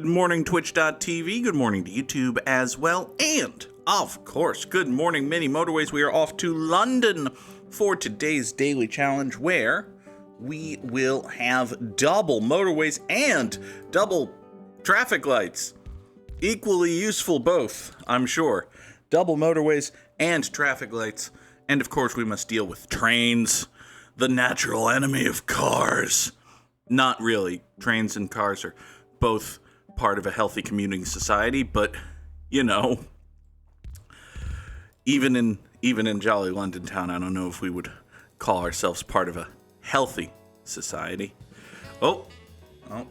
Good morning, Twitch.tv. Good morning to YouTube as well. And, of course, good morning, mini Motorways. We are off to London for today's daily challenge where we will have double motorways and double traffic lights. Equally useful both, I'm sure. Double motorways and traffic lights. And, of course, we must deal with trains, the natural enemy of cars. Not really. Trains and cars are both part of a healthy commuting society, but, you know, even in jolly London town, I don't know if we would call ourselves part of a healthy society. Oh,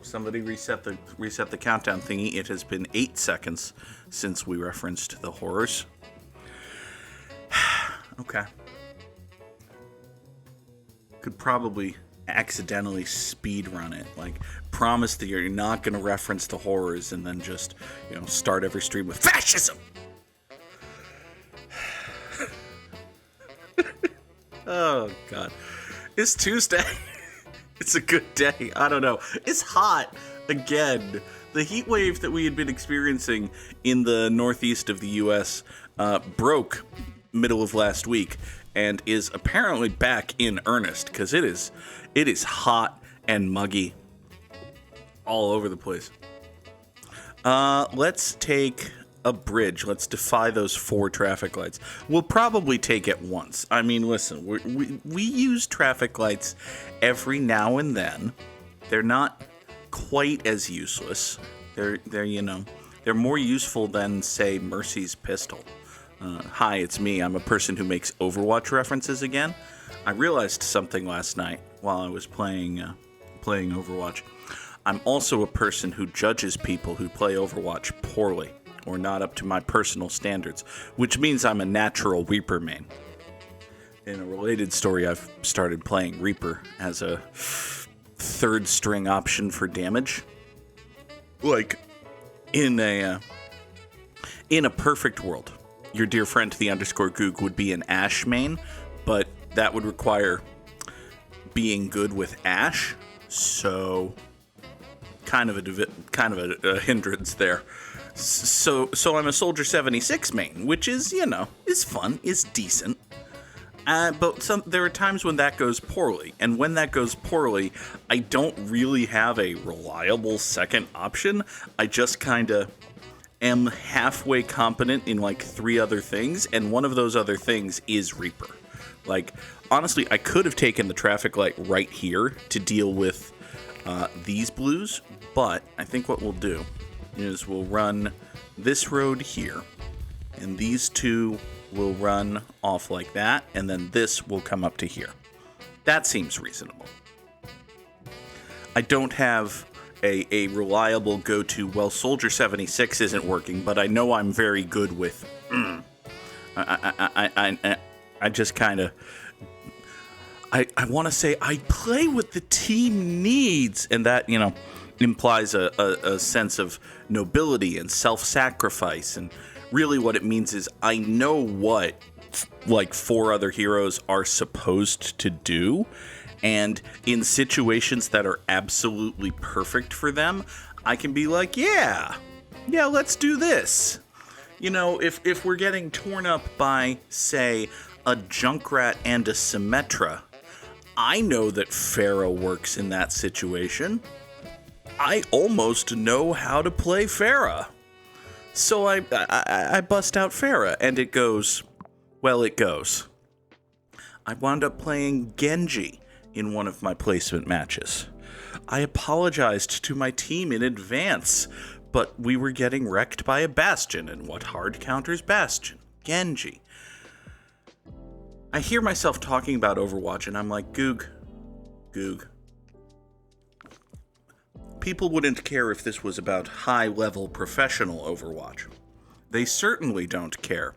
somebody reset the countdown thingy. It has been 8 seconds since we referenced the horrors. Okay. Could probably accidentally speed run it, like promise that you're not going to reference the horrors and then just, start every stream with fascism. Oh god, it's Tuesday. It's a good day. I don't know, it's hot again. The heat wave that we had been experiencing in the northeast of the US broke middle of last week and is apparently back in earnest, because it is hot and muggy all over the place. Let's take a bridge. Let's defy those 4 traffic lights. We'll probably take it once. I mean, listen, we use traffic lights every now and then. They're not quite as useless. They're more useful than, say, Mercy's pistol. Hi, it's me. I'm a person who makes Overwatch references again. I realized something last night while I was playing Overwatch. I'm also a person who judges people who play Overwatch poorly or not up to my personal standards, which means I'm a natural Reaper main. In a related story, I've started playing Reaper as a third string option for damage. Like, in a perfect world, your dear friend, the _Goog, would be an Ashe main, but that would require being good with Ashe, so kind of a hindrance there. So I'm a Soldier 76 main, which is, is fun, is decent. But there are times when that goes poorly, and when that goes poorly, I don't really have a reliable second option. I just kind of am halfway competent in like 3 other things, and one of those other things is Reaper. Like, honestly, I could have taken the traffic light right here to deal with these blues, but I think what we'll do is we'll run this road here, and these 2 will run off like that, and then this will come up to here. That seems reasonable. I don't have a reliable go-to. Well, Soldier 76 isn't working, but I know I'm very good with I just kind of I want to say I play what the team needs, and that implies a sense of nobility and self-sacrifice, and really what it means is I know what like 4 other heroes are supposed to do. And in situations that are absolutely perfect for them, I can be like, yeah, let's do this. If we're getting torn up by, say, a Junkrat and a Symmetra, I know that Pharah works in that situation. I almost know how to play Pharah. So I bust out Pharah, and it goes. I wound up playing Genji in one of my placement matches. I apologized to my team in advance, but we were getting wrecked by a Bastion, and what hard counters Bastion? Genji. I hear myself talking about Overwatch, and I'm like, Goog. People wouldn't care if this was about high-level professional Overwatch. They certainly don't care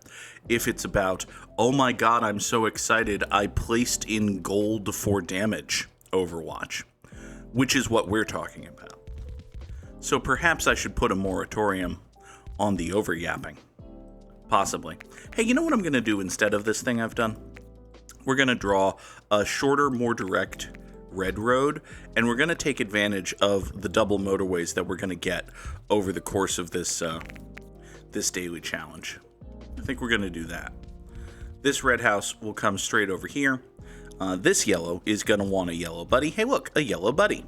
if it's about, oh my god, I'm so excited, I placed in gold for damage Overwatch, which is what we're talking about. So perhaps I should put a moratorium on the overyapping. Possibly. Hey, you know what I'm going to do instead of this thing I've done? We're going to draw a shorter, more direct red road, and we're going to take advantage of the double motorways that we're going to get over the course of this daily challenge. I think we're going to do that. This red house will come straight over here. This yellow is going to want a yellow buddy. Hey, look, a yellow buddy.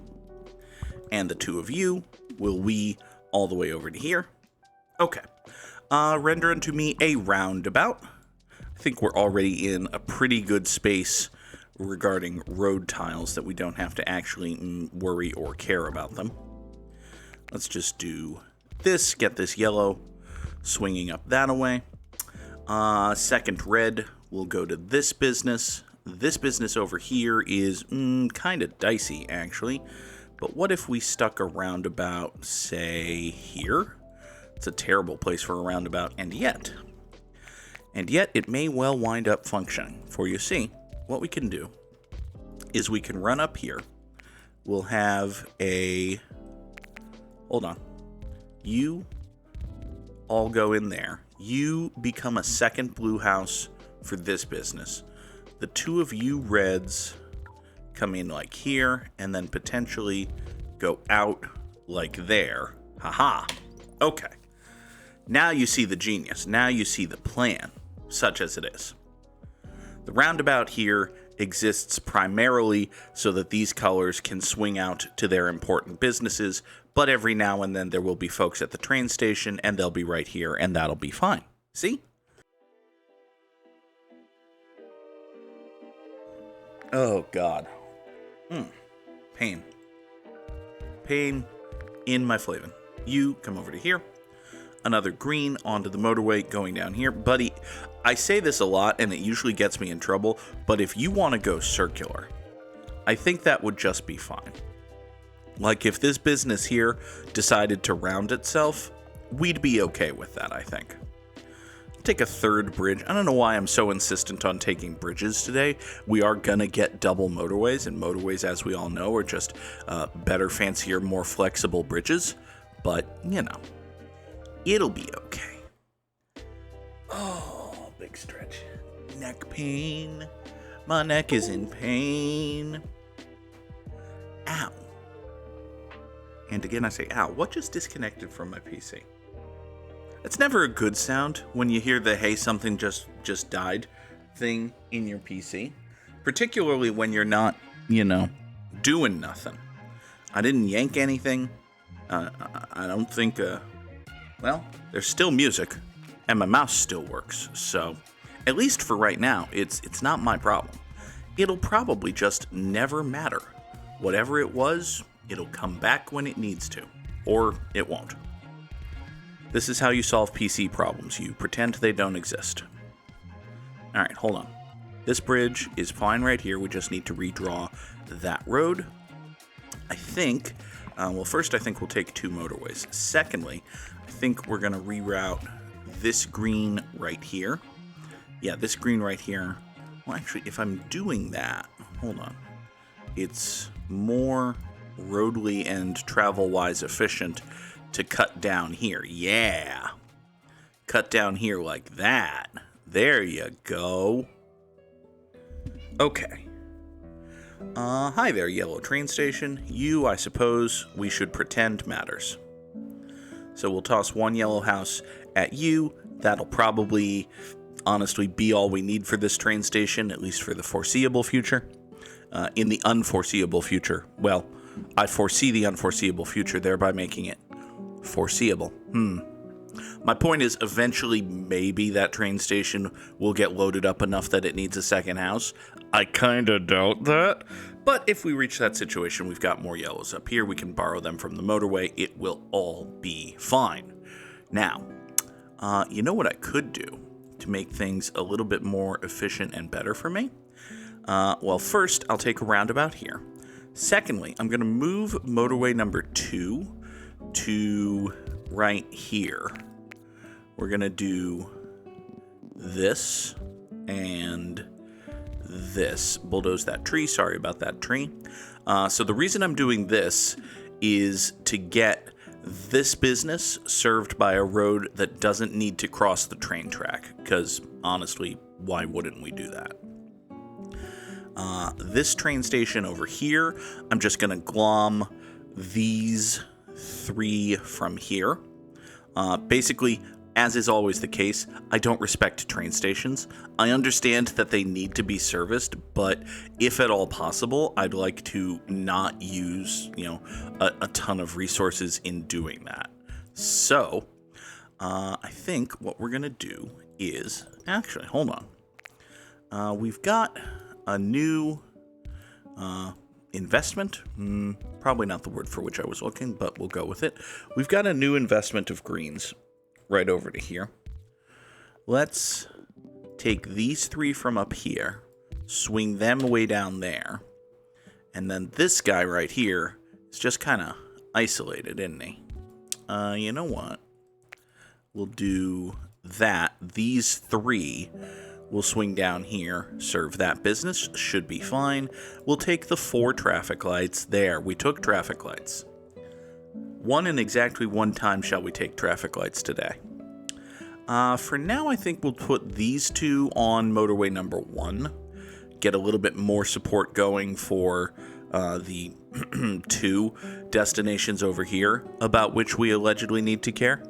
And the two of you will wee all the way over to here. Okay. Render unto me a roundabout. I think we're already in a pretty good space regarding road tiles that we don't have to actually worry or care about them. Let's just do this, get this yellow swinging up that away. Second red will go to this business. This business over here is kind of dicey, actually. But what if we stuck a roundabout, say, here? It's a terrible place for a roundabout, and yet it may well wind up functioning. For you see, what we can do is we can run up here. We'll have a... Hold on. You all go in there. You become a second blue house for this business. The two of you reds come in like here, and then potentially go out like there. Haha. Okay. Now you see the genius. Now you see the plan, such as it is. The roundabout here exists primarily so that these colors can swing out to their important businesses, but every now and then there will be folks at the train station, and they'll be right here, and that'll be fine. See? Oh, God. Pain. Pain in my flavin. You come over to here. Another green onto the motorway going down here. Buddy, I say this a lot and it usually gets me in trouble, but if you want to go circular, I think that would just be fine. Like if this business here decided to round itself, we'd be okay with that, I think. Take a third bridge. I don't know why I'm so insistent on taking bridges today. We are gonna get double motorways, and motorways, as we all know, are just better, fancier, more flexible bridges. But, you know, it'll be okay. Oh, big stretch. Neck pain. My neck is in pain. Ow. And again, I say, ow. What just disconnected from my PC? It's never a good sound when you hear the, hey, something just died thing in your PC. Particularly when you're not, doing nothing. I didn't yank anything. I don't think, well, there's still music. And my mouse still works. So, at least for right now, it's not my problem. It'll probably just never matter. Whatever it was, it'll come back when it needs to. Or it won't. This is how you solve PC problems. You pretend they don't exist. Alright, hold on. This bridge is fine right here. We just need to redraw that road. I think, first I think we'll take two motorways. Secondly, I think we're going to reroute this green right here. Yeah, this green right here. Well, actually, if I'm doing that, hold on. It's more roadly and travel-wise efficient to cut down here. Yeah. Cut down here like that. There you go. Okay. Hi there, yellow train station. You, I suppose, we should pretend matters. So we'll toss one yellow house at you. That'll probably, honestly, be all we need for this train station, at least for the foreseeable future. In the unforeseeable future, well, I foresee the unforeseeable future, thereby making it foreseeable. My point is, eventually, maybe that train station will get loaded up enough that it needs a second house. I kinda doubt that. But if we reach that situation, we've got more yellows up here. We can borrow them from the motorway. It will all be fine. Now, you know what I could do to make things a little bit more efficient and better for me? Well, first, I'll take a roundabout here. Secondly, I'm going to move motorway number 2 to right here. We're going to do this and this. Bulldoze that tree. Sorry about that tree. So the reason I'm doing this is to get this business served by a road that doesn't need to cross the train track. Because honestly, why wouldn't we do that? This train station over here, I'm just going to glom these 3 from here. Basically, as is always the case, I don't respect train stations. I understand that they need to be serviced, but if at all possible, I'd like to not use, a ton of resources in doing that. So, I think what we're going to do is... Actually, hold on. We've got a new investment. Probably not the word for which I was looking, but we'll go with it. We've got a new investment of greens right over to here. Let's take these 3 from up here, swing them way down there, and then this guy right here is just kind of isolated, isn't he? You know what? We'll do that. These 3 will swing down here, serve that business, should be fine. We'll take the 4 traffic lights. There, we took traffic lights. 1 and exactly 1 time shall we take traffic lights today. For now, I think we'll put these 2 on motorway number 1. Get a little bit more support going for the 2 destinations over here, about which we allegedly need to care.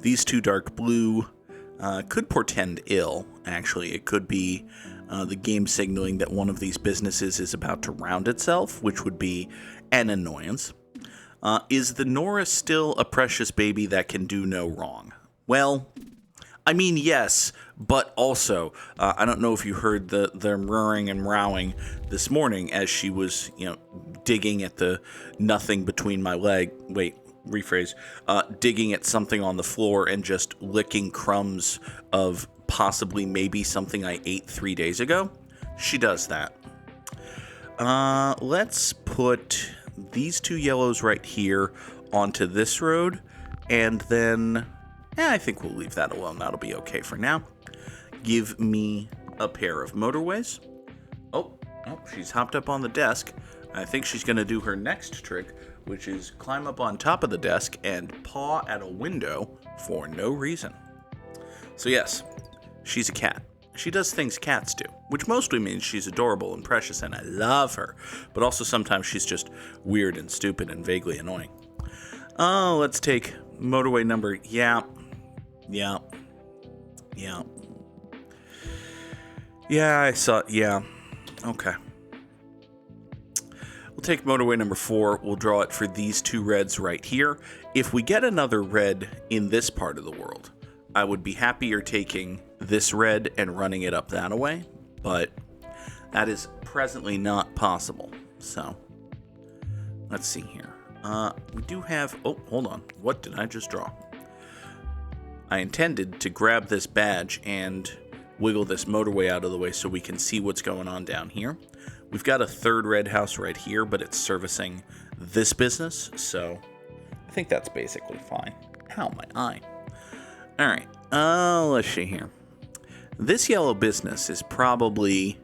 These 2 dark blue could portend ill, actually. It could be the game signaling that one of these businesses is about to round itself, which would be an annoyance. Is the Nora still a precious baby that can do no wrong? Well, I mean, yes, but also, I don't know if you heard the roaring and rowing this morning as she was, digging at the nothing between my leg. Wait, rephrase. Digging at something on the floor and just licking crumbs of possibly maybe something I ate 3 days ago. She does that. Let's put these 2 yellows right here onto this road, and then I think we'll leave that alone. That'll be okay for now. Give me a pair of motorways. Oh, she's hopped up on the desk. I think she's going to do her next trick, which is climb up on top of the desk and paw at a window for no reason. So yes, she's a cat. She does things cats do, which mostly means she's adorable and precious, and I love her. But also sometimes she's just weird and stupid and vaguely annoying. Oh, let's take motorway number... Yeah, I saw... Yeah. Okay. We'll take motorway number 4. We'll draw it for these 2 reds right here. If we get another red in this part of the world, I would be happier taking this red and running it up that way, but that is presently not possible. So, let's see here. We do have... Oh, hold on. What did I just draw? I intended to grab this badge and wiggle this motorway out of the way so we can see what's going on down here. We've got a 3rd red house right here, but it's servicing this business, so I think that's basically fine. Ow, my eye. Alright, let's see here. This yellow business is probably,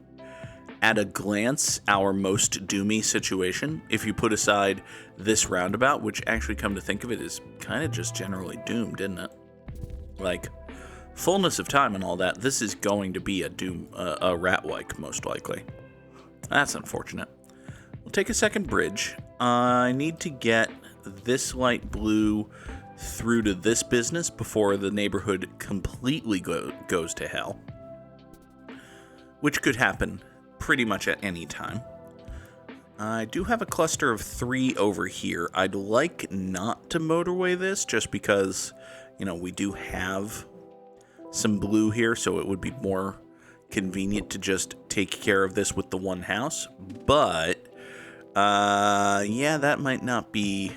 at a glance, our most doomy situation. If you put aside this roundabout, which actually, come to think of it, is kind of just generally doomed, isn't it? Like, fullness of time and all that, this is going to be a rat-like, most likely. That's unfortunate. We'll take a second bridge. I need to get this light blue through to this business before the neighborhood completely goes to hell, which could happen pretty much at any time. I do have a cluster of 3 over here. I'd like not to motorway this just because, we do have some blue here, so it would be more convenient to just take care of this with the 1 house. But, that might not be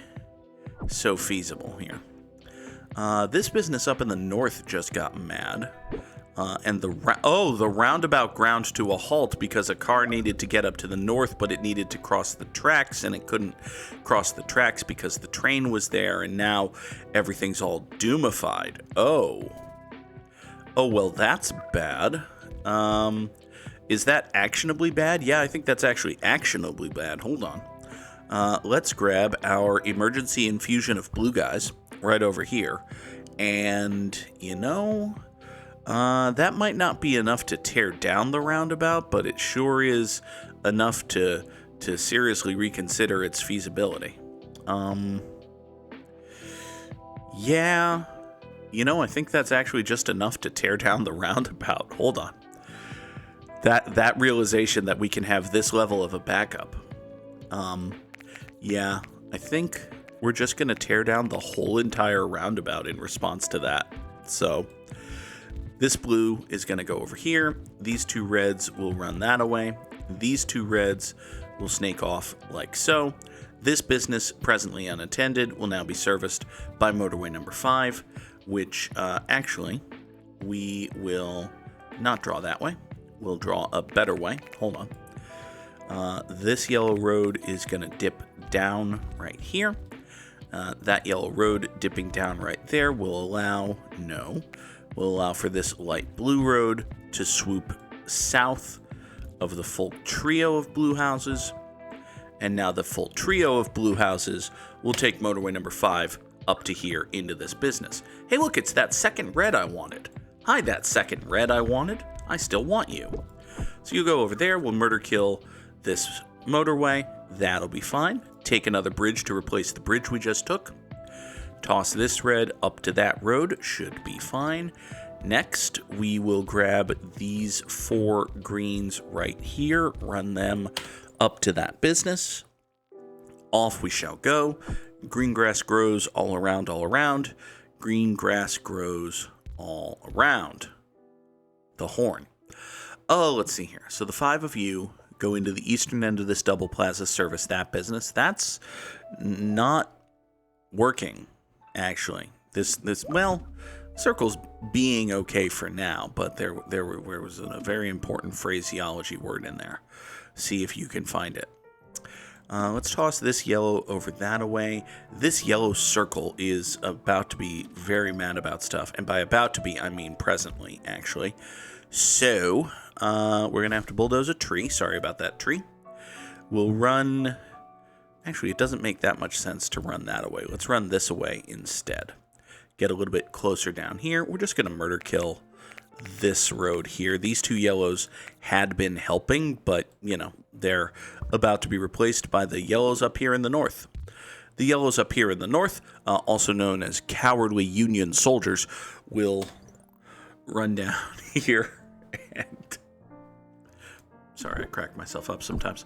so feasible here. This business up in the north just got mad. And the roundabout ground to a halt because a car needed to get up to the north, but it needed to cross the tracks, and it couldn't cross the tracks because the train was there, and now everything's all doomified. Oh, well, that's bad. Is that actionably bad? Yeah, I think that's actually actionably bad. Hold on. Let's grab our emergency infusion of blue guys right over here. And, That might not be enough to tear down the roundabout, but it sure is enough to seriously reconsider its feasibility. Yeah, I think that's actually just enough to tear down the roundabout. Hold on. That realization that we can have this level of a backup. Yeah, I think we're just going to tear down the whole entire roundabout in response to that. So this blue is going to go over here. These two reds will run that away. These two reds will snake off like so. This business, presently unattended, will now be serviced by motorway number 5, which actually we will not draw that way. We'll draw a better way. Hold on. This yellow road is going to dip down right here. That yellow road dipping down right there will allow for this light blue road to swoop south of the full trio of blue houses. And now the full trio of blue houses will take motorway number 5 up to here into this business. Hey, look, it's that second red I wanted. Hi, that second red I wanted. I still want you. So you go over there, we'll murder kill this motorway. That'll be fine. Take another bridge to replace the bridge we just took. Toss this red up to that road. Should be fine. Next, we will grab these 4 greens right here. Run them up to that business. Off we shall go. Green grass grows all around, all around. Green grass grows all around the horn. Oh, let's see here. So the 5 of you go into the eastern end of this double plaza, service that business. That's not working, actually. This circle's being okay for now, but there was a very important phraseology word in there. See if you can find it. Let's toss this yellow over that away. This yellow circle is about to be very mad about stuff. And by about to be, I mean presently, actually. So, we're going to have to bulldoze a tree. Sorry about that tree. We'll run... Actually, it doesn't make that much sense to run that away. Let's run this away instead. Get a little bit closer down here. We're just going to murder kill this road here. These 2 yellows had been helping, but, they're about to be replaced by the yellows up here in the north. The yellows up here in the north, also known as cowardly Union soldiers, will run down here and... Sorry, I crack myself up sometimes.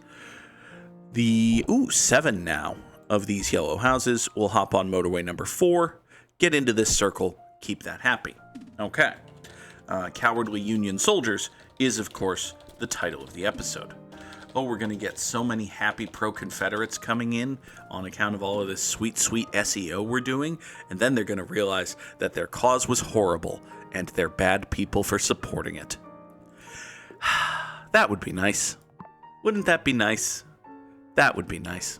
7 now of these yellow houses will hop on motorway number 4, get into this circle, keep that happy. Okay. Cowardly Union Soldiers is, of course, the title of the episode. Oh, we're going to get so many happy pro-Confederates coming in on account of all of this sweet, sweet SEO we're doing, and then they're going to realize that their cause was horrible, and they're bad people for supporting it. That would be nice. Wouldn't that be nice? That would be nice.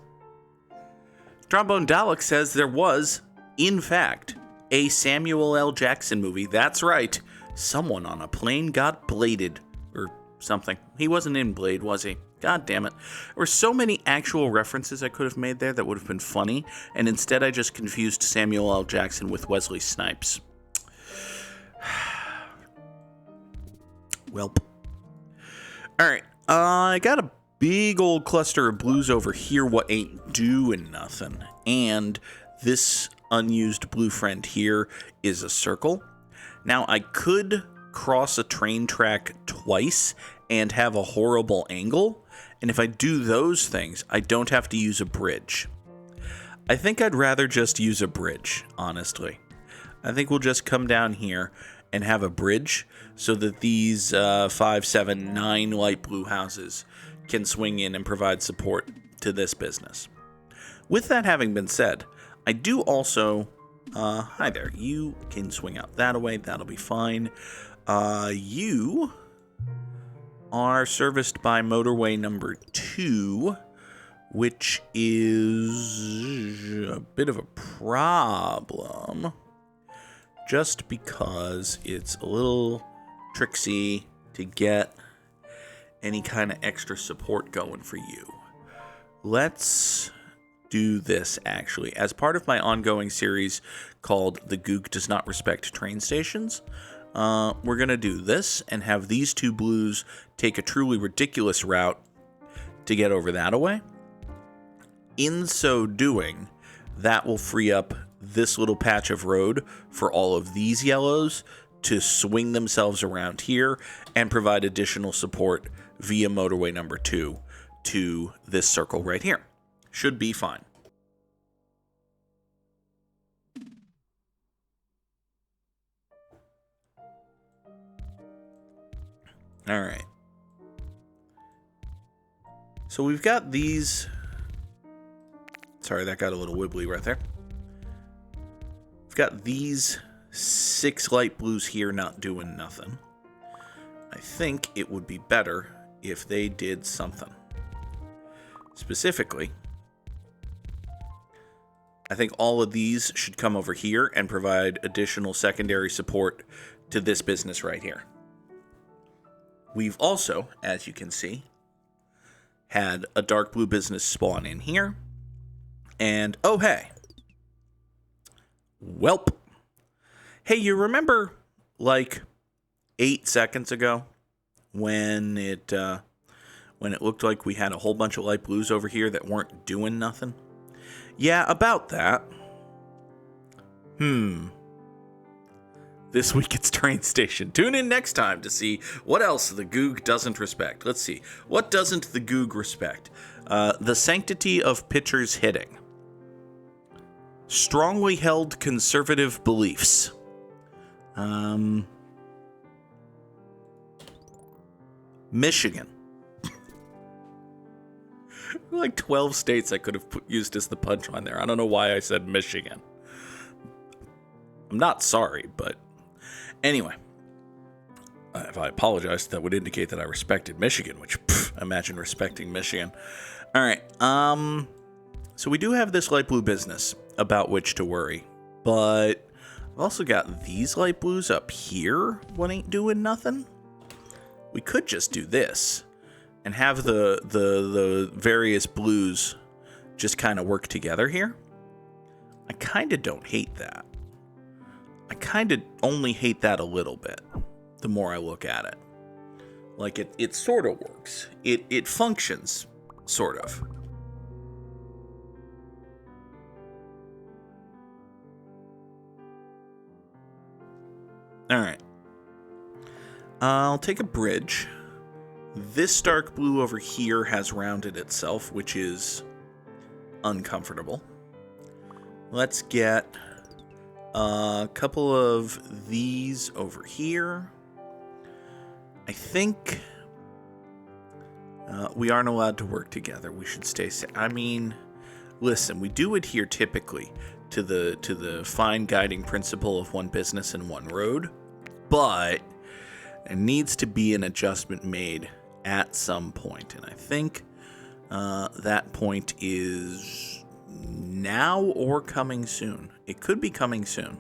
Trombone Dalek says there was, in fact, a Samuel L. Jackson movie. That's right. Someone on a plane got bladed, or something. He wasn't in Blade, was he? God damn it. There were so many actual references I could have made there that would have been funny, and instead I just confused Samuel L. Jackson with Wesley Snipes. Welp. Alright, I got a big old cluster of blues over here what ain't doing nothing, and this unused blue friend here is a circle. Now, I could cross a train track twice and have a horrible angle, and if I do those things, I don't have to use a bridge. I think I'd rather just use a bridge, honestly. I think we'll just come down here and have a bridge so that these 5, 7, 9 light blue houses can swing in and provide support to this business. With that having been said, I do also... hi there. You can swing out that way. That'll be fine. You are serviced by motorway number 2, which is a bit of a problem. Just because it's a little tricksy to get any kind of extra support going for you. Let's do this, actually. As part of my ongoing series called The Goog Does Not Respect Train Stations, we're going to do this and have these two blues take a truly ridiculous route to get over that away. In so doing, that will free up this little patch of road for all of these yellows to swing themselves around here and provide additional support via motorway number 2 to this circle right here. Should be fine. All right. So we've got these. Sorry, that got a little wibbly right there. We've got these 6 light blues here not doing nothing. I think it would be better if they did something. Specifically, I think all of these should come over here and provide additional secondary support to this business right here. We've also, as you can see, had a dark blue business spawn in here. And, oh hey. Welp. Hey, you remember, like, 8 seconds ago when it looked like we had a whole bunch of light blues over here that weren't doing nothing? Yeah, about that. This week it's Train Station. Tune in next time to see what else the Goog doesn't respect. Let's see. What doesn't the Goog respect? The sanctity of pitchers hitting. Strongly held conservative beliefs. Michigan. Like 12 states I could have used as the punchline there. I don't know why I said Michigan. I'm not sorry, but anyway. If I apologized, that would indicate that I respected Michigan, which, imagine respecting Michigan. All right. So we do have this light blue business about which to worry, but I've also got these light blues up here. What ain't doing nothing? We could just do this and have the various blues just kind of work together here. I kind of don't hate that. I kind of only hate that a little bit the more I look at it. Like, it sort of works. It functions, sort of. Alright. I'll take a bridge. This dark blue over here has rounded itself, which is uncomfortable. Let's get a couple of these over here. I think we aren't allowed to work together. We should stay safe. I mean, listen, we do adhere typically to the fine guiding principle of one business and one road, but there needs to be an adjustment made at some point, and I think that point is now or coming soon. It could be coming soon.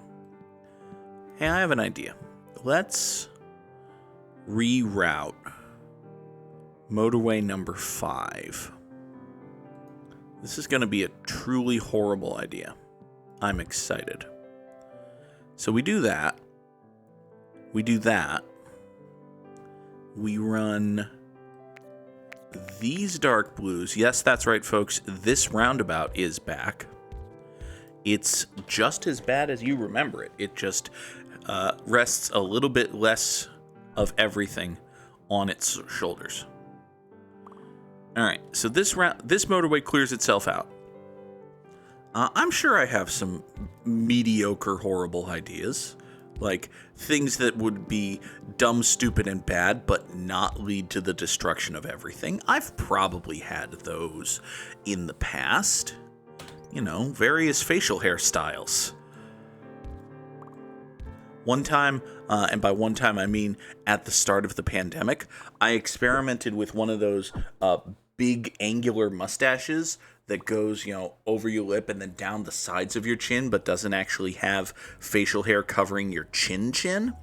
Hey, I have an idea. Let's reroute motorway number 5. This is going to be a truly horrible idea. I'm excited. So we do that. We do that. We run these dark blues. Yes, that's right, folks. This roundabout is back. It's just as bad as you remember it. It just rests a little bit less of everything on its shoulders. All right, so this motorway clears itself out. I'm sure I have some mediocre, horrible ideas, like things that would be dumb, stupid, and bad, but not lead to the destruction of everything. I've probably had those in the past. You know, various facial hairstyles. One time, and by one time I mean at the start of the pandemic, I experimented with one of those big angular mustaches that goes, over your lip and then down the sides of your chin, but doesn't actually have facial hair covering your chin.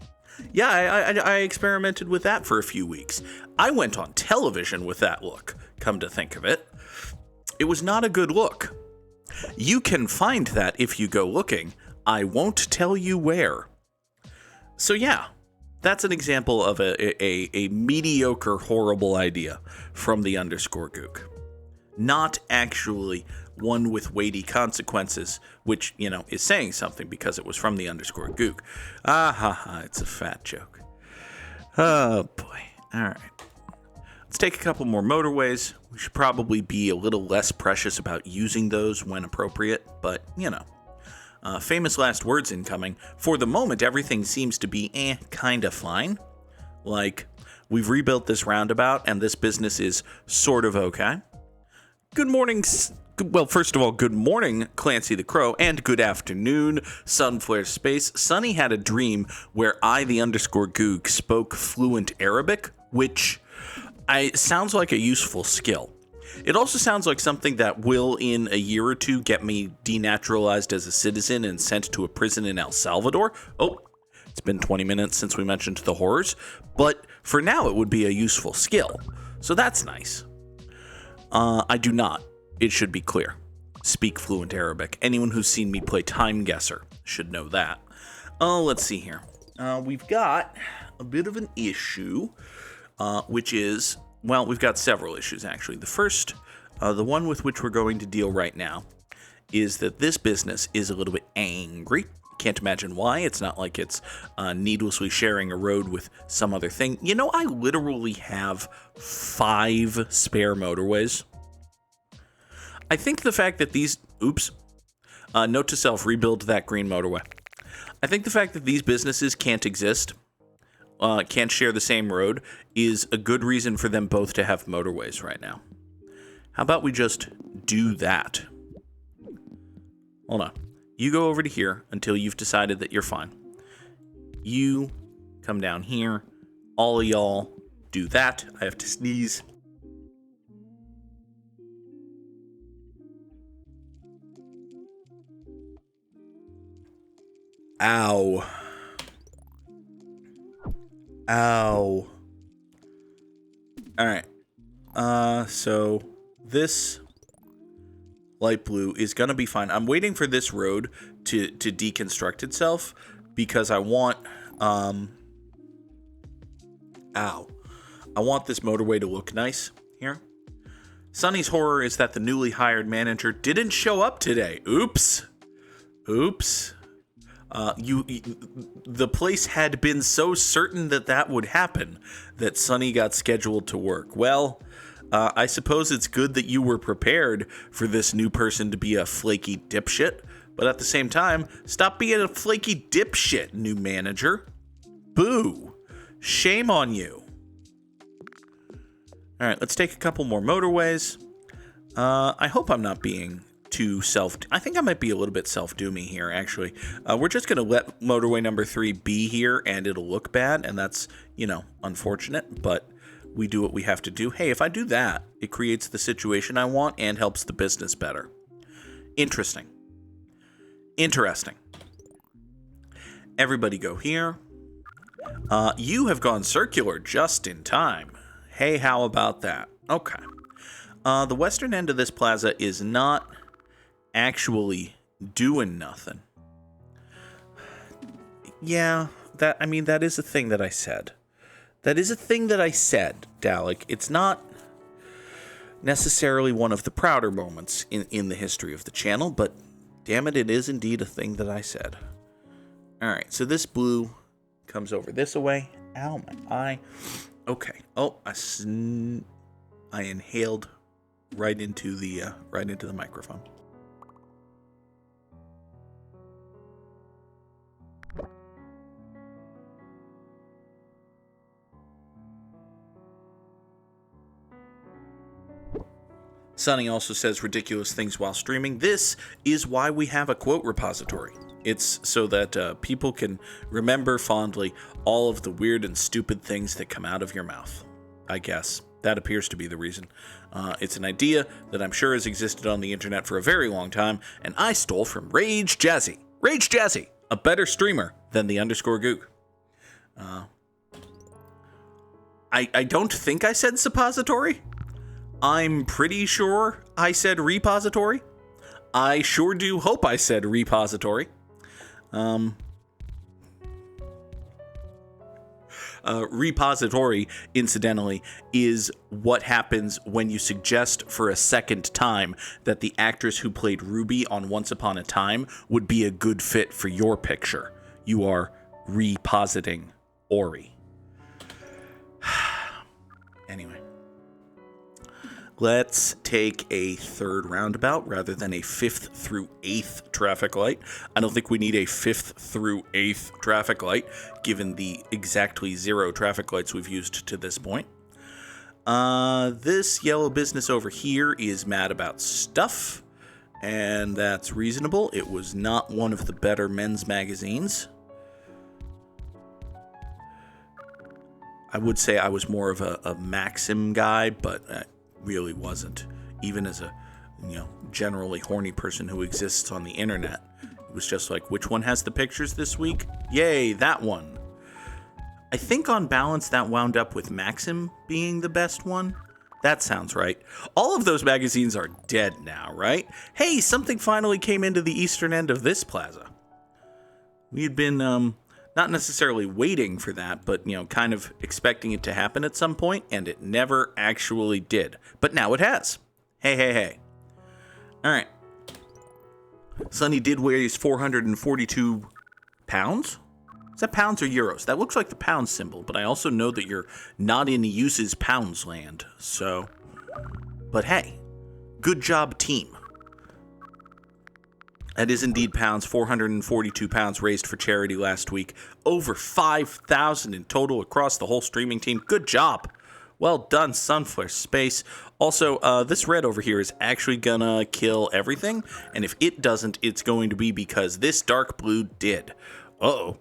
Yeah, I experimented with that for a few weeks. I went on television with that look, come to think of it. It was not a good look. You can find that if you go looking. I won't tell you where. So yeah, That's an example of a mediocre, horrible idea from the underscore Goog. Not actually one with weighty consequences, which, is saying something because it was from the underscore Goog. Ah ha ha, it's a fat joke. Oh boy. All right. Let's take a couple more motorways. We should probably be a little less precious about using those when appropriate, but, famous last words incoming. For the moment, everything seems to be kind of fine. Like, we've rebuilt this roundabout, and this business is sort of okay. Good morning. Well, first of all, good morning, Clancy the Crow, and good afternoon, Sunflare Space. Sunny had a dream where I, the underscore Goog, spoke fluent Arabic, which sounds like a useful skill. It also sounds like something that will, in a year or two, get me denaturalized as a citizen and sent to a prison in El Salvador. Oh, it's been 20 minutes since we mentioned the horrors, but for now it would be a useful skill, so that's nice. I do not, it should be clear, speak fluent Arabic. Anyone who's seen me play Time Guesser should know that. Let's see here. We've got a bit of an issue, which is... Well, we've got several issues, actually. The first, the one with which we're going to deal right now, is that this business is a little bit angry. Can't imagine why. It's not like it's needlessly sharing a road with some other thing. I literally have 5 spare motorways. I think the fact that these... Oops. Note to self, rebuild that green motorway. I think the fact that these businesses can't exist... can't share the same road, is a good reason for them both to have motorways right now. How about we just do that? Hold on. You go over to here until you've decided that you're fine. You come down here. All of y'all do that. I have to sneeze. Ow. Ow. Alright. So this light blue is gonna be fine. I'm waiting for this road to deconstruct itself because I want I want this motorway to look nice here. Sunny's horror is that the newly hired manager didn't show up today. Oops. The place had been so certain that would happen that Sunny got scheduled to work. Well, I suppose it's good that you were prepared for this new person to be a flaky dipshit, but at the same time, stop being a flaky dipshit, new manager. Boo. Shame on you. All right, let's take a couple more motorways. I hope I'm not being... I think I might be a little bit self-doomy here, actually. We're just going to let motorway number 3 be here, and it'll look bad, and that's, unfortunate, but we do what we have to do. Hey, if I do that, it creates the situation I want and helps the business better. Interesting. Everybody go here. You have gone circular just in time. Hey, how about that? Okay. The western end of this plaza is not... actually doing nothing. Yeah, that is a thing that I said. Dalek. It's not necessarily one of the prouder moments in the history of the channel, but damn it, it is indeed a thing that I said. Alright, so this blue comes over this way. Ow, my eye. Okay. Oh, I inhaled right into the microphone. Sunny also says ridiculous things while streaming. This is why we have a quote repository. It's so that people can remember fondly all of the weird and stupid things that come out of your mouth. I guess. That appears to be the reason. It's an idea that I'm sure has existed on the internet for a very long time, and I stole from Rage Jazzy. Rage Jazzy, a better streamer than the underscore Goog. I don't think I said suppository. I'm pretty sure I said repository. I sure do hope I said repository. Repository, incidentally, is what happens when you suggest for a second time that the actress who played Ruby on Once Upon a Time would be a good fit for your picture. You are repositing Ori. Anyway. Let's take a third roundabout rather than a 5th through 8th traffic light. I don't think we need a 5th through 8th traffic light, given the exactly 0 traffic lights we've used to this point. This yellow business over here is mad about stuff, and that's reasonable. It was not one of the better men's magazines. I would say I was more of a Maxim guy, but really wasn't. Even as a, generally horny person who exists on the internet, it was just like, which one has the pictures this week? Yay, that one. I think on balance that wound up with Maxim being the best one. That sounds right. All of those magazines are dead now, right? Hey, something finally came into the eastern end of this plaza. We had been, not necessarily waiting for that, but, kind of expecting it to happen at some point, and it never actually did. But now it has. Hey. All right. Sonny did weighs 442 pounds? Is that pounds or euros? That looks like the pound symbol, but I also know that you're not in uses pounds land, so. But hey, good job, team. That is indeed pounds, 442 pounds raised for charity last week. Over 5,000 in total across the whole streaming team. Good job. Well done, Sunflare Space. Also, this red over here is actually gonna kill everything. And if it doesn't, it's going to be because this dark blue did. Uh-oh.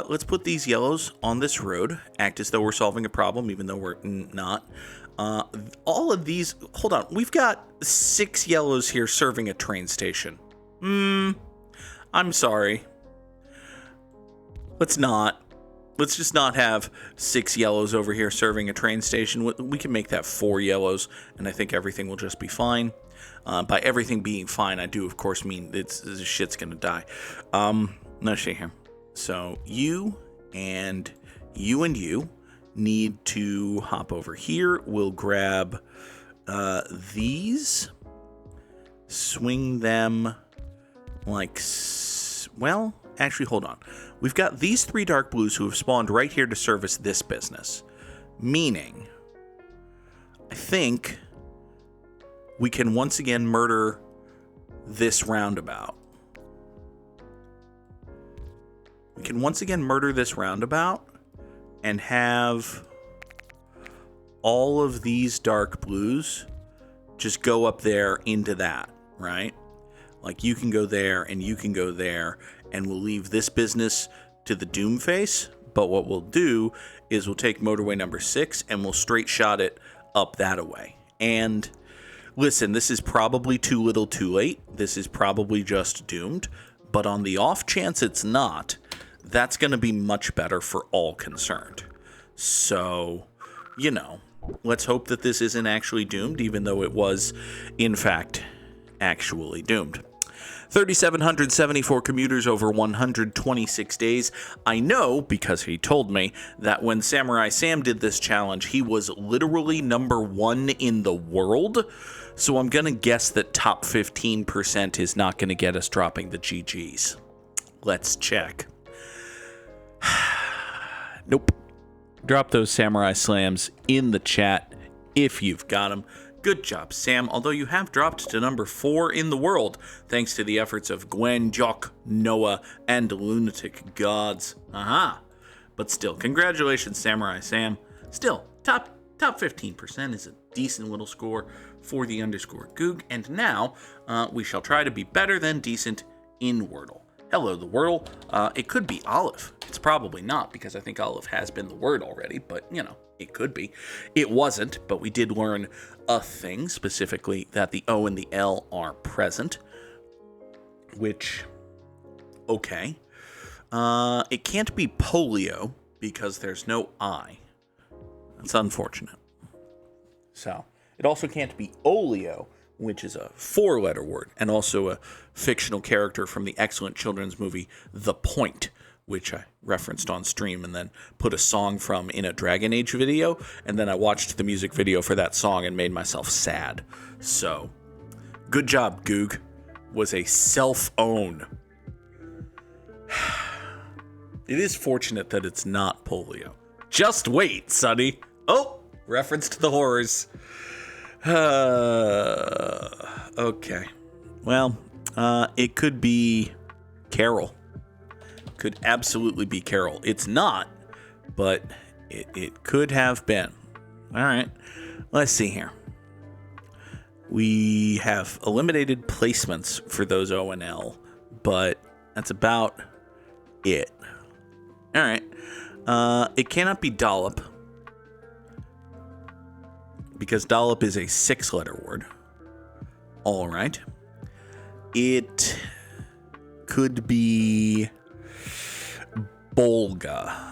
Let's put these yellows on this road. Act as though we're solving a problem, even though we're not. All of these... Hold on. We've got 6 yellows here serving a train station. I'm sorry. Let's just not have 6 yellows over here serving a train station. We can make that 4 yellows, and I think everything will just be fine. By everything being fine, I do, of course, mean this shit's gonna die. Let's see here. So you and you need to hop over here. We'll grab these, swing them like, well, actually, hold on. We've got these 3 dark blues who have spawned right here to service this business. Meaning, I think we can once again murder this roundabout. We can once again murder this roundabout and have all of these dark blues just go up there into that, right? Like, you can go there and you can go there, and we'll leave this business to the doom face. But what we'll do is we'll take motorway number 6 and we'll straight shot it up that away. And listen, this is probably too little too late. This is probably just doomed. But on the off chance it's not, that's going to be much better for all concerned. So, let's hope that this isn't actually doomed, even though it was, in fact, actually doomed. 3,774 commuters over 126 days. I know, because he told me, that when Samurai Sam did this challenge, he was literally number 1 in the world. So I'm going to guess that top 15% is not going to get us dropping the GGs. Let's check. Nope. Drop those Samurai Slams in the chat if you've got them. Good job, Sam, although you have dropped to number 4 in the world, thanks to the efforts of Gwen, Jock, Noah, and Lunatic Gods. Aha! But still, congratulations, Samurai Sam. Still, top 15% is a decent little score for the underscore Goog, and now we shall try to be better than decent in Wordle. Hello, the Wordle. It could be Olive. It's probably not, because I think Olive has been the word already, but, it could be. It wasn't, but we did learn a thing, specifically that the O and the L are present, which, okay. It can't be polio, because there's no I. That's unfortunate. So, it also can't be oleo, which is a 4-letter word, and also a fictional character from the excellent children's movie The Point, which I referenced on stream and then put a song from in a Dragon Age video, and then I watched the music video for that song and made myself sad. So, good job, Goog. Was a self-own. It is fortunate that it's not polio. Just wait, Sonny. Oh, reference to the horrors. Okay. Well, it could be Carol. Could absolutely be Carol. It's not, but it could have been. All right. Let's see here. We have eliminated placements for those O and L, but that's about it. All right. It cannot be dollop, because dollop is a 6-letter word. All right. It could be Bolga.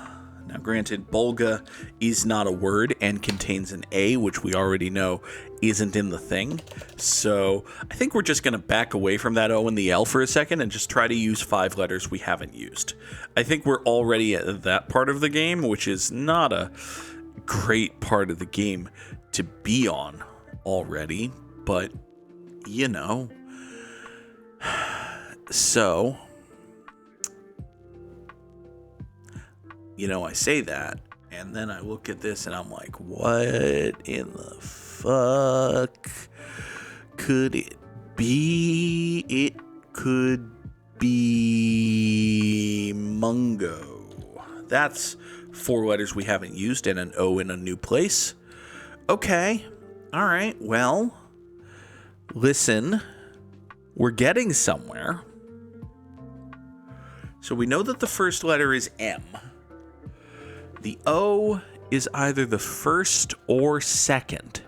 Now, granted, Bolga is not a word and contains an A, which we already know isn't in the thing. So I think we're just going to back away from that O and the L for a second and just try to use 5 letters we haven't used. I think we're already at that part of the game, which is not a great part of the game to be on already, but, you know. So, I say that, and then I look at this and I'm like, what in the fuck could it be? It could be Mungo. That's 4 letters we haven't used and an O in a new place. Okay. All right. Well, listen, we're getting somewhere. So we know that the first letter is M. The O is either the first or second.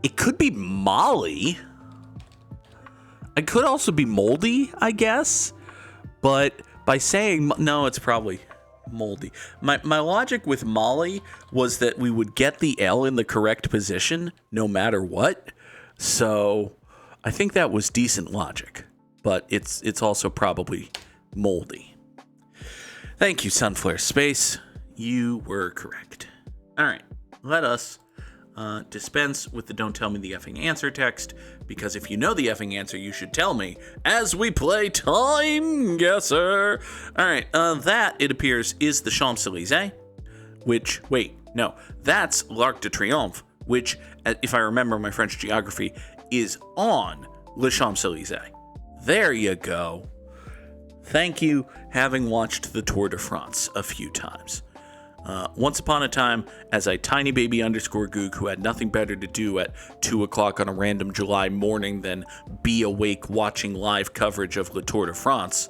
It could be Molly. It could also be moldy, I guess. But by saying, no, it's probably moldy. My logic with Molly was that we would get the L in the correct position no matter what. So I think that was decent logic. But it's also probably moldy. Thank you, Sunflare Space. You were correct. All right, let us dispense with the don't tell me the effing answer text, because if you know the effing answer, you should tell me as we play Time Guesser. All right, that, it appears, is the Champs-Élysées, which, wait, no, that's l'Arc de Triomphe, which, if I remember my French geography, is on Le Champs-Élysées. There you go. Thank you, having watched the Tour de France a few times. Once upon a time, as a tiny baby _Goog who had nothing better to do at 2 o'clock on a random July morning than be awake watching live coverage of the Tour de France,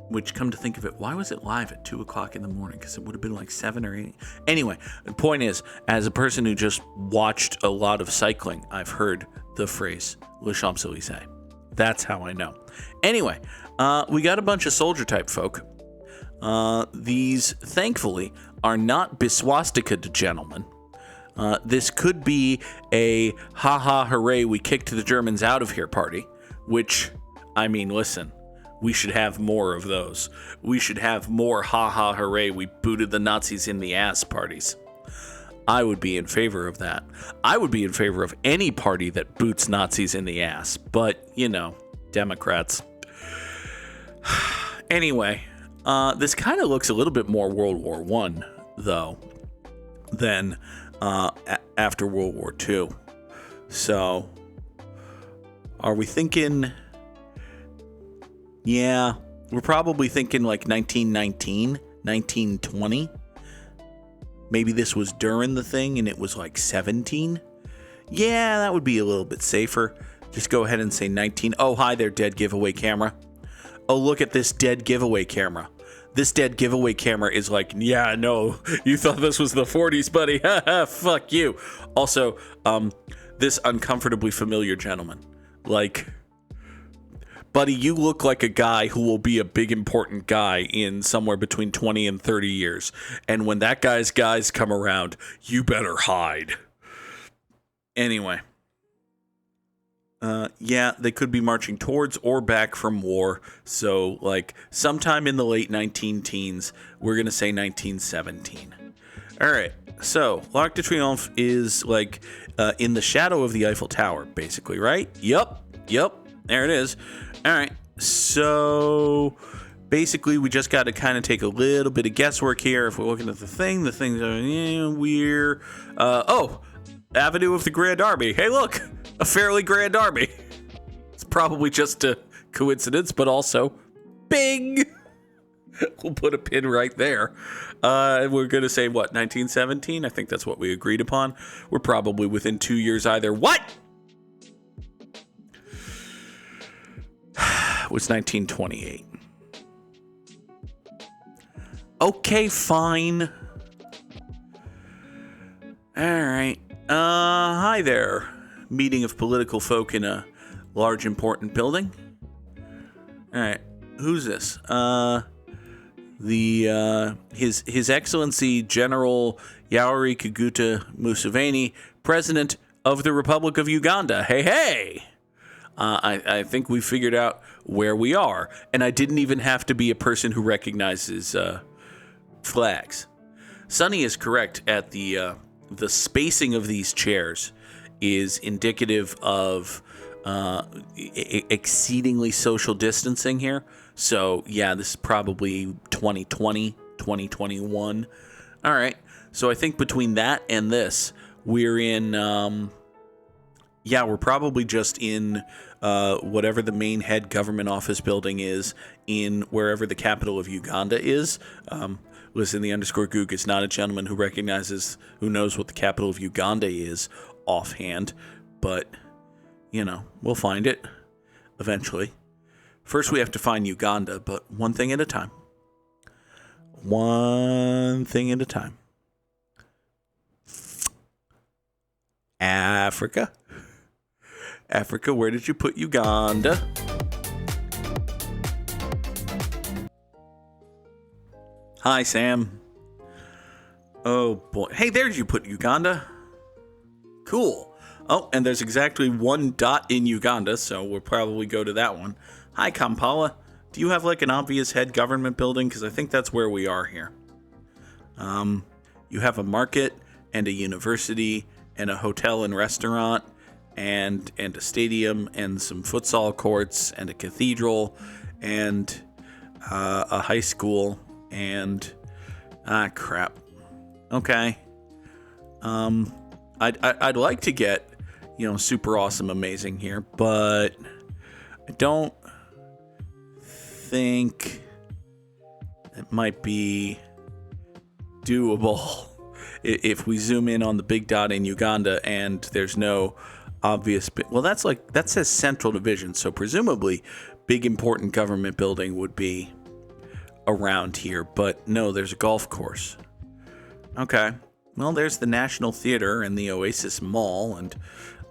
which, come to think of it, why was it live at 2 o'clock in the morning? Because it would have been like 7 or 8. Anyway, the point is, as a person who just watched a lot of cycling, I've heard the phrase Le Champs-Élysées. That's how I know. Anyway, we got a bunch of soldier-type folk. These, thankfully, are not beswastika gentlemen. This could be a ha-ha hooray, we kicked the Germans out of here party, which, I mean, listen, we should have more of those. We should have more ha-ha hooray, we booted the Nazis in the ass parties. I would be in favor of that. I would be in favor of any party that boots Nazis in the ass, but, Democrats. Anyway, this kind of looks a little bit more World War I, though, than after World War II. So, are we thinking... Yeah, we're probably thinking like 1919, 1920. Maybe this was during the thing and it was like 17. Yeah, that would be a little bit safer. Just go ahead and say 19. Oh, hi there, dead giveaway camera. Oh, look at this dead giveaway camera. This dead giveaway camera is like, yeah, no, you thought this was the 40s, buddy. Fuck you. Also, this uncomfortably familiar gentleman. Like, buddy, you look like a guy who will be a big important guy in somewhere between 20 and 30 years. And when that guy's guys come around, you better hide. Anyway. Yeah, they could be marching towards or back from war. So, like, sometime in the late 19 teens, we're going to say 1917. All right, so L'Arc de Triomphe is, like, in the shadow of the Eiffel Tower, basically, right? Yep, there it is. All right, so basically, we just got to kind of take a little bit of guesswork here. If we're looking at the thing's we're... Avenue of the Grand Army. Hey, look, a fairly grand army. It's probably just a coincidence, but also bing. We'll put a pin right there. We're going to say, what, 1917? I think that's what we agreed upon. We're probably within 2 years either. What? It was 1928. Okay, fine. All right. Hi there. Meeting of political folk in a large, important building. All right. Who's this? His Excellency General Yoweri Kaguta Museveni, President of the Republic of Uganda. Hey. I think we figured out where we are, and I didn't even have to be a person who recognizes flags. Sonny is correct at the spacing of these chairs is indicative of exceedingly social distancing here. So, yeah, this is probably 2020, 2021. All right. So I think between that and this, we're in, we're probably just in whatever the main head government office building is in wherever the capital of Uganda is. Listen, the _Goog is not a gentleman who knows what the capital of Uganda is offhand, but, we'll find it eventually. First, we have to find Uganda, but one thing at a time. One thing at a time. Africa, where did you put Uganda? Hi, Sam. Oh, boy. Hey, there you put Uganda. Cool. Oh, and there's exactly one dot in Uganda, so we'll probably go to that one. Hi, Kampala. Do you have, like, an obvious head government building? Because I think that's where we are here. You have a market and a university and a hotel and restaurant and a stadium and some futsal courts and a cathedral and a high school and crap. Okay. I'd like to get, super awesome, amazing here, but I don't think it might be doable if we zoom in on the big dot in Uganda and there's no obvious. Well, that says Central Division, so presumably big important government building would be around here, but no, there's a golf course. Okay. Well, there's the National Theater and the Oasis Mall and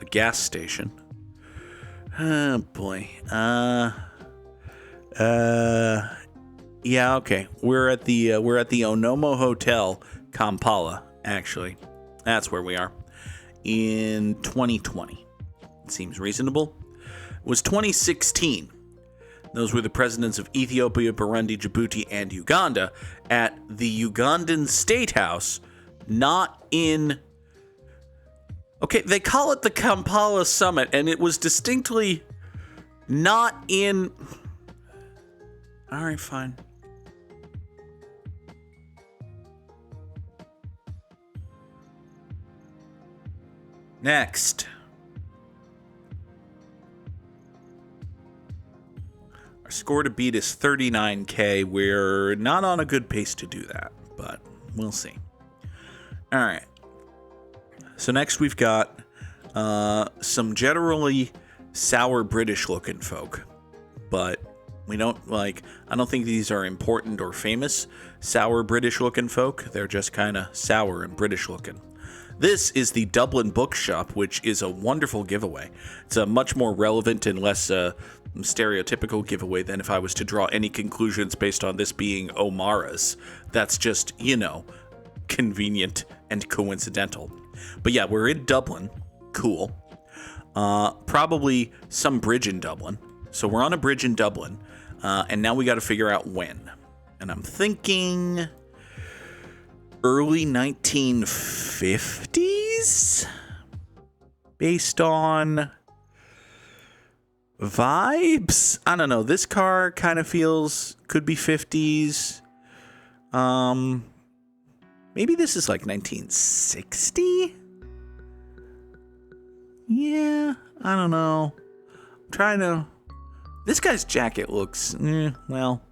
a gas station. Oh boy. Yeah, okay. We're at the Onomo Hotel, Kampala, actually. That's where we are. In 2020. It seems reasonable. It was 2016. Those were the presidents of Ethiopia, Burundi, Djibouti, and Uganda at the Ugandan State House, not in... Okay, they call it the Kampala Summit, and it was distinctly not in... All right, fine. Next. Our score to beat is 39K. We're not on a good pace to do that, but we'll see. All right. So next we've got some generally sour British-looking folk, but we don't I don't think these are important or famous sour British-looking folk. They're just kind of sour and British-looking. This is the Dublin Bookshop, which is a wonderful giveaway. It's a much more relevant and less stereotypical giveaway than if I was to draw any conclusions based on this being O'Mara's. That's just, convenient and coincidental. But yeah, we're in Dublin. Cool. Probably some bridge in Dublin. So we're on a bridge in Dublin, and now we got to figure out when. And I'm thinking early 1950s, based on vibes. I don't know. This car kind of feels could be 50s. Maybe this is like 1960. Yeah, I don't know. I'm trying to. This guy's jacket looks well.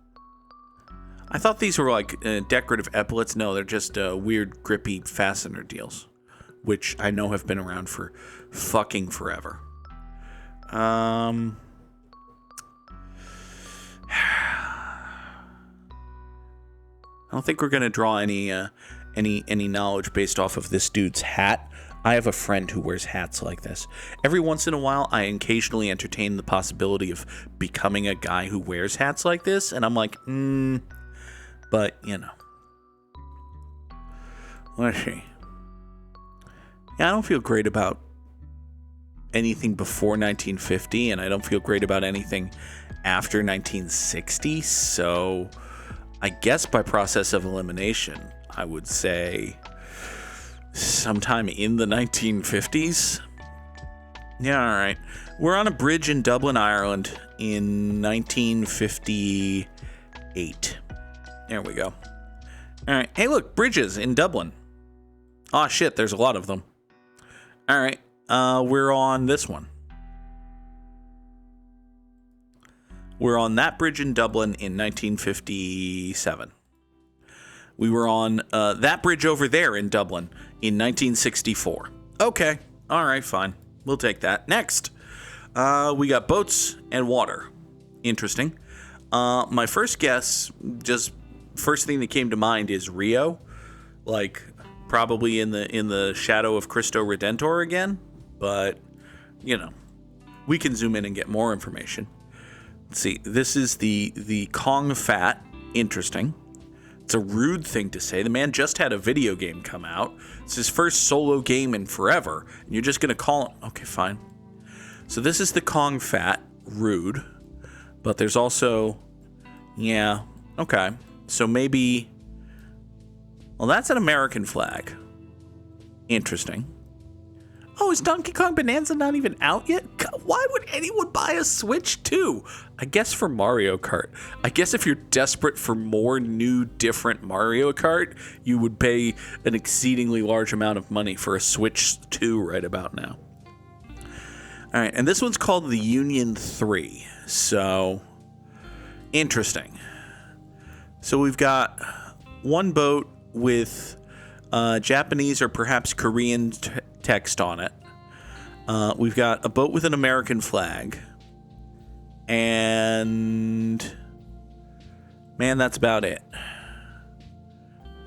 I thought these were like decorative epaulets. No, they're just weird grippy fastener deals, which I know have been around for fucking forever. I don't think we're gonna draw any knowledge based off of this dude's hat. I have a friend who wears hats like this. Every once in a while, I occasionally entertain the possibility of becoming a guy who wears hats like this, and I'm like, but you know, let's see. Yeah, I don't feel great about anything before 1950, and I don't feel great about anything after 1960, so I guess by process of elimination, I would say sometime in the 1950s. Yeah, all right. We're on a bridge in Dublin, Ireland in 1958. There we go. All right. Hey, look, bridges in Dublin. Oh, shit, there's a lot of them. All right. We're on this one. We're on that bridge in Dublin in 1957. We were on that bridge over there in Dublin in 1964. Okay. All right, fine. We'll take that. Next, we got boats and water. Interesting. My first guess, just first thing that came to mind is Rio. Like, probably in the shadow of Cristo Redentor again. But, you know, we can zoom in and get more information. Let's see. This is the Kong Fat. Interesting. It's a rude thing to say. The man just had a video game come out. It's his first solo game in forever. And you're just going to call him... Okay, fine. So this is the Kong Fat. Rude. But there's also... Yeah. Okay. So maybe... Well, that's an American flag. Interesting. Oh, is Donkey Kong Bonanza not even out yet? Why would anyone buy a Switch 2? I guess for Mario Kart. I guess if you're desperate for more new, different Mario Kart, you would pay an exceedingly large amount of money for a Switch 2 right about now. All right, and this one's called the Union 3. So, interesting. So we've got one boat with Japanese or perhaps Korean text on it. We've got a boat with an American flag. And man, that's about it.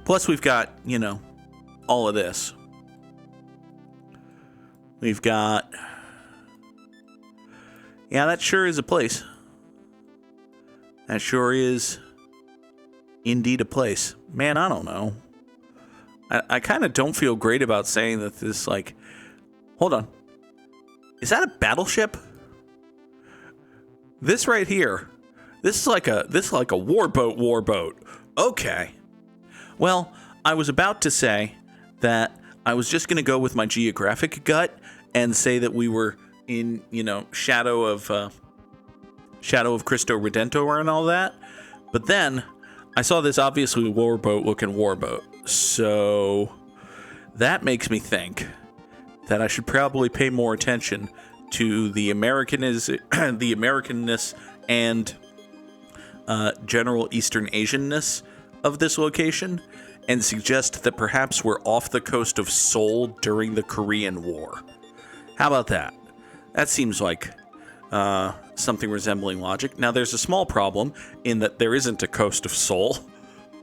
Plus we've got, you know, all of this. We've got... Yeah, that sure is a place. That sure is indeed a place. Man, I don't know. I kind of don't feel great about saying that this, like... Hold on. Is that a battleship? This right here. This is like a warboat. Okay. Well, I was about to say that I was just going to go with my geographic gut and say that we were in, you know, shadow of Cristo Redentor and all that. But then I saw this obviously warboat-looking warboat. So that makes me think that I should probably pay more attention to the Americanness and general Eastern Asianness of this location and suggest that perhaps we're off the coast of Seoul during the Korean War. How about that? That seems like something resembling logic. Now, there's a small problem in that there isn't a coast of Seoul,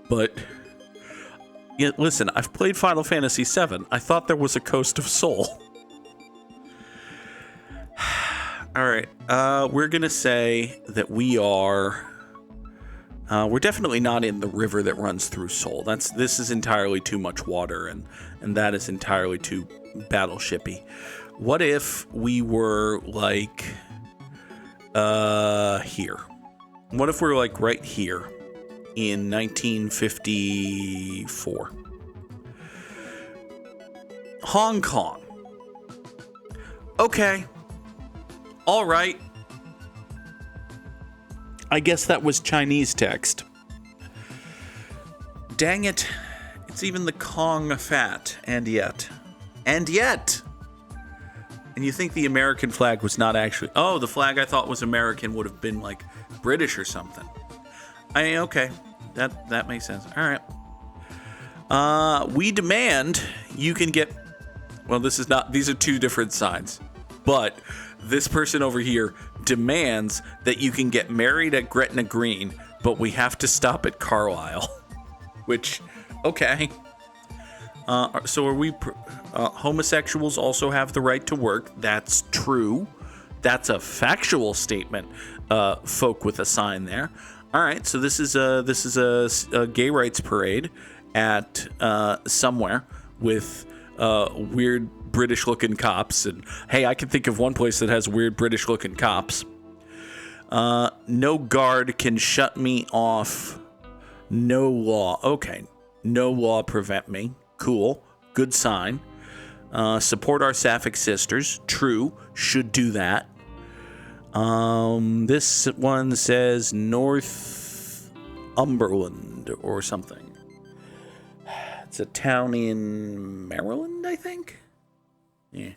but... Yeah, listen, I've played Final Fantasy VII. I thought there was a coast of Seoul. All right, we're going to say that we are... we're definitely not in the river that runs through Seoul. This is entirely too much water, and that is entirely too battleshipy. What if we were like here? What if we're like right here in 1954? Hong Kong. Okay. All right. I guess that was Chinese text. Dang it. It's even the Kong fat. And yet. And you think the American flag was not actually... Oh, the flag I thought was American would have been like British or something. Okay. That makes sense. All right. We demand you can get... Well, this is not... These are two different signs. But this person over here demands that you can get married at Gretna Green, but we have to stop at Carlisle. Which, okay. So are we... homosexuals also have the right to work. That's true. That's a factual statement. Folk with a sign there. All right, so this is a gay rights parade at somewhere with weird British-looking cops. And hey, I can think of one place that has weird British-looking cops. No guard can shut me off. No law. Okay, no law prevent me. Cool. Good sign. Support our Sapphic sisters. True. Should do that. This one says Northumberland or something. It's a town in Maryland, I think. Yeah.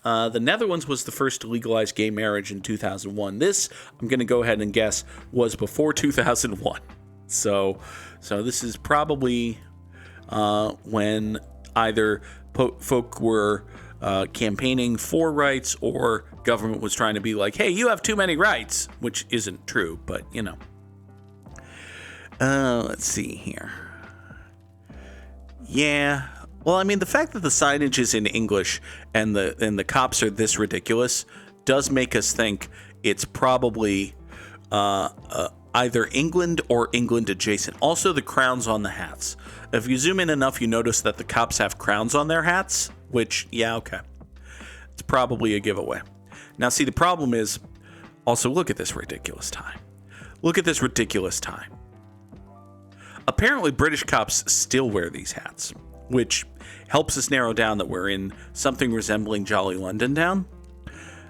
The Netherlands was the first to legalize gay marriage in 2001. This, I'm going to go ahead and guess, was before 2001. So this is probably when either folk were campaigning for rights or government was trying to be like, hey, you have too many rights, which isn't true, but you know. Let's see here. Yeah. Well, I mean, the fact that the signage is in English and the cops are this ridiculous does make us think it's probably either England or England adjacent. Also, the crowns on the hats. If you zoom in enough, you notice that the cops have crowns on their hats, which, yeah, okay. It's probably a giveaway. Now, see, the problem is, also, look at this ridiculous tie. Look at this ridiculous tie. Apparently, British cops still wear these hats, which helps us narrow down that we're in something resembling Jolly London Town.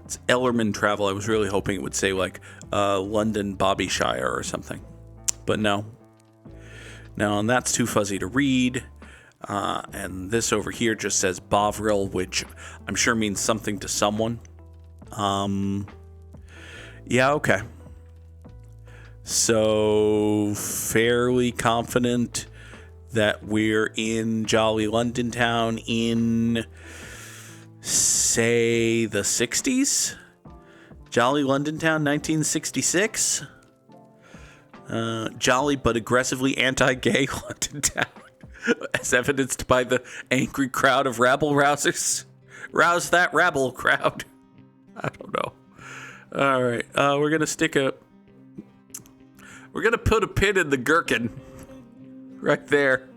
It's Ellerman Travel. I was really hoping it would say, like, London Bobbyshire or something. But no. No, and that's too fuzzy to read. And this over here just says Bovril, which I'm sure means something to someone. Yeah, okay. So, fairly confident that we're in Jolly London Town in, say, the 60s? Jolly London Town, 1966? Jolly but aggressively anti-gay London Town, as evidenced by the angry crowd of rabble-rousers. Rouse that rabble crowd. I don't know. All right, we're gonna put a pin in the gherkin right there.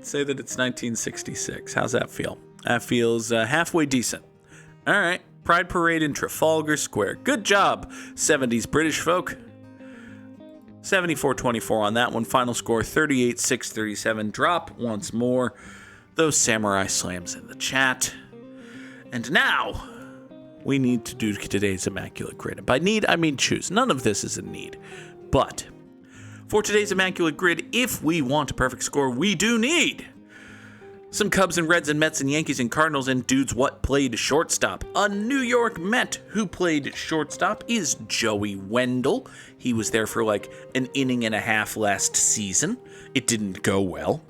Say that it's 1966. How's that feel? That feels halfway decent. All right, Pride Parade in Trafalgar Square. Good job, 70s British folk. 74-24 on that one. Final score 38-6-37. Drop once more those samurai slams in the chat. And now we need to do today's Immaculate Grid. And by need, I mean choose. None of this is a need. But for today's Immaculate Grid, if we want a perfect score, we do need some Cubs and Reds and Mets and Yankees and Cardinals and dudes what played shortstop. A New York Met who played shortstop is Joey Wendell. He was there for like an inning and a half last season. It didn't go well.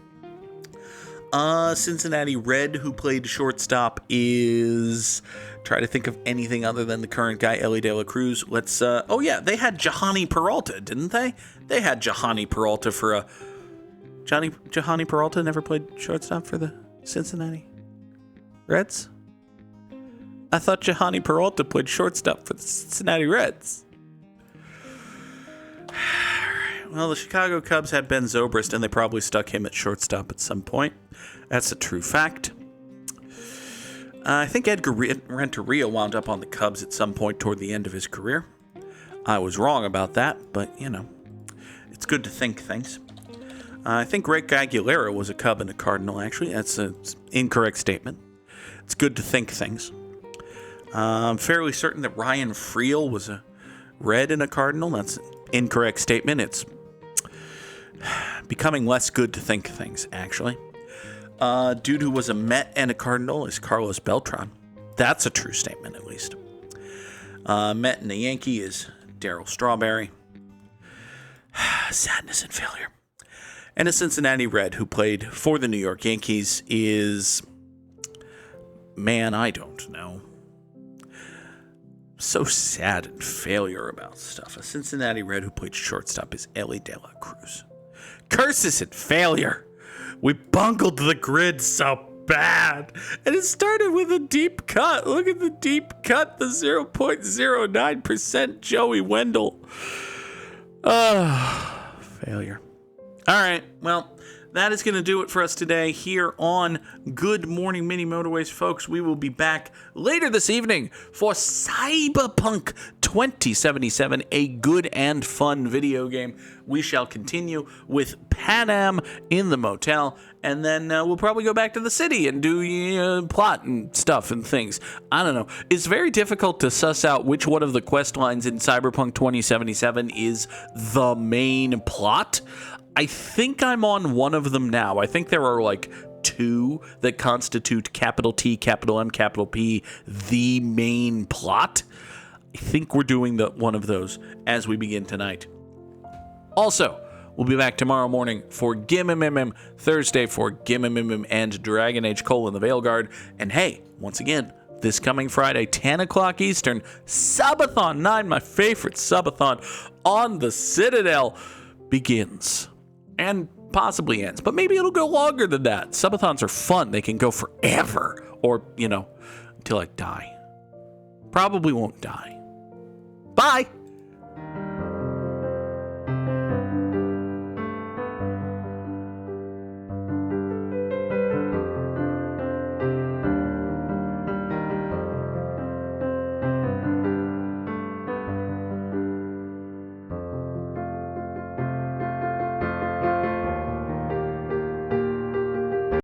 Cincinnati Red who played shortstop is... Try to think of anything other than the current guy, Ellie De La Cruz. Let's, oh yeah, they had Jahani Peralta, didn't they? They had Jahani Peralta for a... Jahani Peralta never played shortstop for the Cincinnati Reds? I thought Jahani Peralta played shortstop for the Cincinnati Reds. Well, the Chicago Cubs had Ben Zobrist, and they probably stuck him at shortstop at some point. That's a true fact. I think Edgar Renteria wound up on the Cubs at some point toward the end of his career. I was wrong about that, but, it's good to think things. I think Rick Aguilera was a Cub and a Cardinal, actually. That's an incorrect statement. It's good to think things. I'm fairly certain that Ryan Friel was a Red and a Cardinal. That's an incorrect statement. It's becoming less good to think things, actually. Dude who was a Met and a Cardinal is Carlos Beltran. That's a true statement, at least. Met and a Yankee is Darryl Strawberry. Sadness and failure. And a Cincinnati Red who played for the New York Yankees is... Man, I don't know. So sad and failure about stuff. A Cincinnati Red who played shortstop is Ellie De La Cruz. Curses and failure. We bungled the grid so bad. And it started with a deep cut. Look at the deep cut. The 0.09% Joey Wendell. Failure. All right. Well, that is going to do it for us today here on Good Morning Mini Motorways, folks. We will be back later this evening for Cyberpunk 2077, a good and fun video game. We shall continue with Pan Am in the motel, and then we'll probably go back to the city and do plot and stuff and things. I don't know. It's very difficult to suss out which one of the quest lines in Cyberpunk 2077 is the main plot. I think I'm on one of them now. I think there are like two that constitute capital T, capital M, capital P, the main plot. I think we're doing one of those as we begin tonight. Also, we'll be back tomorrow morning for Gimmimimim, Thursday for Gimmimimim and Dragon Age: the Veilguard. And hey, once again, this coming Friday, 10 o'clock Eastern, Subathon 9, my favorite Subathon, on the Citadel begins. And possibly ends. But maybe it'll go longer than that. Subathons are fun. They can go forever. Or, until I die. Probably won't die. Bye!